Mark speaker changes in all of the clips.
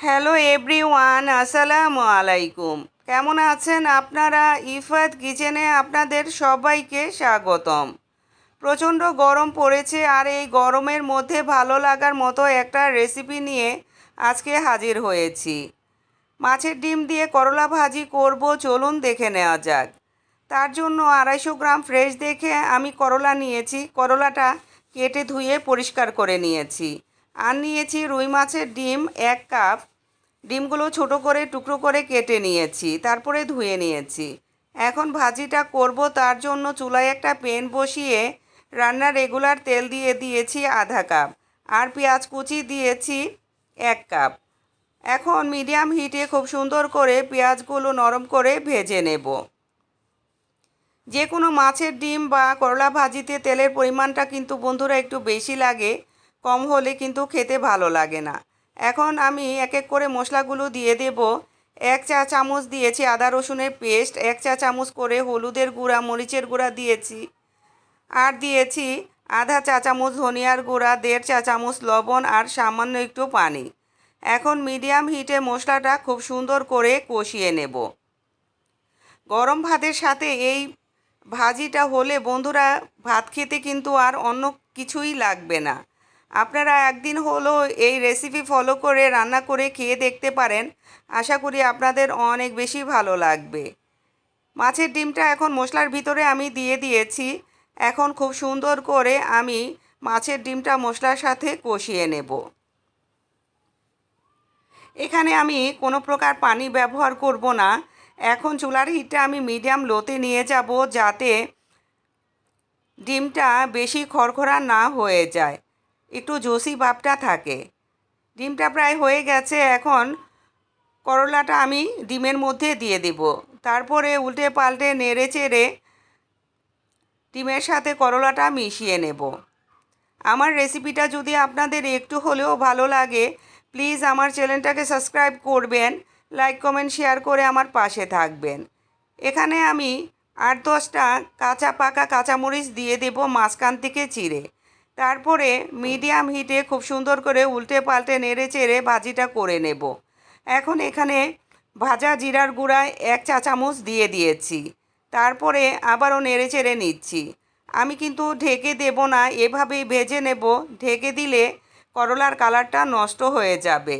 Speaker 1: Hello everyone, আসসালামু আলাইকুম। কেমন আছেন আপনারা? ইফাত কিচেনে আপনাদের সবাইকে স্বাগতম। প্রচণ্ড গরম পড়েছে, আর এই গরমের মধ্যে ভালো লাগার মতো একটা রেসিপি নিয়ে আজকে হাজির হয়েছি। মাছের ডিম দিয়ে করলা ভাজি করব, চলুন দেখে নেওয়া যাক। তার জন্য 250 গ্রাম ফ্রেশ দেখে আমি করলা নিয়েছি। করলাটা কেটে ধুয়ে পরিষ্কার করে নিয়েছি। আর নিয়েছি রুই মাছের ডিম 1 কাপ। ডিমগুলো ছোট করে টুকরো করে কেটে নিয়েছি, তারপরে ধুয়ে নিয়েছি। এখন ভাজিটা করব, তার জন্য চুলায় একটা প্যান বসিয়ে রান্নার রেগুলার তেল দিয়ে দিয়েছি আধা কাপ, আর পেঁয়াজ কুচি দিয়েছি 1 কাপ। এখন মিডিয়াম হিটে খুব সুন্দর করে পেঁয়াজগুলো নরম করে ভেজে নেব। যে কোনো মাছের ডিম বা করলা ভাজিতে তেলের পরিমাণটা কিন্তু বন্ধুরা একটু বেশি লাগে, কম হলে কিন্তু খেতে ভালো লাগে না। এখন আমি এক এক করে মশলাগুলো দিয়ে দেব। 1 চা চামচ দিয়েছি আদা রসুনের পেস্ট, 1 চা চামচ করে হলুদের গুঁড়া, মরিচের গুঁড়া দিয়েছি, আর দিয়েছি আধা চা চামচ ধনিয়ার গুঁড়া, 1.5 চা চামচ লবণ, আর সামান্য একটু পানি। এখন মিডিয়াম হিটে মশলাটা খুব সুন্দর করে কষিয়ে নেব। গরম ভাতের সাথে এই ভাজিটা হলে বন্ধুরা ভাত খেতে কিন্তু আর অন্য কিছুই লাগবে না। আপনারা একদিন হলো এই রেসিপি ফলো করে রান্না করে খেয়ে দেখতে পারেন। আশা করি আপনাদের অনেক বেশি ভালো লাগবে। মাছের ডিমটা এখন মশলার ভিতরে আমি দিয়ে দিয়েছি। এখন খুব সুন্দর করে আমি মাছের ডিমটা মশলার সাথে কষিয়ে নেব। এখানে আমি কোনো প্রকার পানি ব্যবহার করব না। এখন চুলার হিটটা আমি মিডিয়াম লোতে নিয়ে যাব, যাতে ডিমটা বেশি খরখরা না হয়ে যায়, একটু জুসি ভাবটা থাকে। ডিমটা প্রায় হয়ে গেছে। এখন করলাটা আমি ডিমের মধ্যে দিয়ে দেব, তারপরে উল্টে পাল্টে নেড়ে চেড়ে ডিমের সাথে করলাটা মিশিয়ে নেব। আমার রেসিপিটা যদি আপনাদের একটু হলেও ভালো লাগে, প্লিজ আমার চ্যানেলটাকে সাবস্ক্রাইব করবেন, লাইক কমেন্ট শেয়ার করে আমার পাশে থাকবেন। এখানে আমি 8-10টা কাঁচা পাকা কাঁচামরিচ দিয়ে দেব মাঝখান থেকে চিড়ে। তারপরে মিডিয়াম হিটে খুব সুন্দর করে উল্টে পাল্টে নেড়ে চেড়ে ভাজিটা করে নেব। এখন এখানে ভাজা জিরার গুঁড়া 1 চা চামচ দিয়ে দিয়েছি, তারপরে আবারও নেড়ে চেড়ে নিচ্ছি। আমি কিন্তু ঢেকে দেব না, এভাবেই ভেজে নেব। ঢেকে দিলে করলার কালারটা নষ্ট হয়ে যাবে।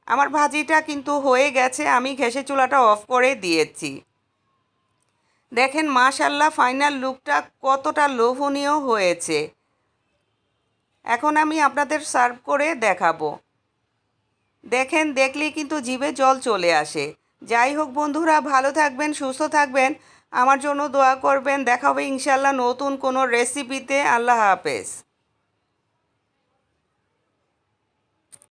Speaker 1: আমার ভাজিটা কিন্তু হয়ে গেছে, আমি গ্যাসের চুলাটা অফ করে দিয়েছি। দেখেন মাশাআল্লাহ ফাইনাল লুকটা কতটা লোভনীয় হয়েছে। এখন আমি আপনাদের সার্ভ করে দেখাবো। দেখেন, দেখলেই কিন্তু জিভে জল চলে আসে। যাই হোক বন্ধুরা, ভালো থাকবেন, সুস্থ থাকবেন, আমার জন্য দোয়া করবেন। দেখা হবে ইনশাআল্লাহ নতুন কোনো রেসিপিতে। আল্লাহ হাফেজ।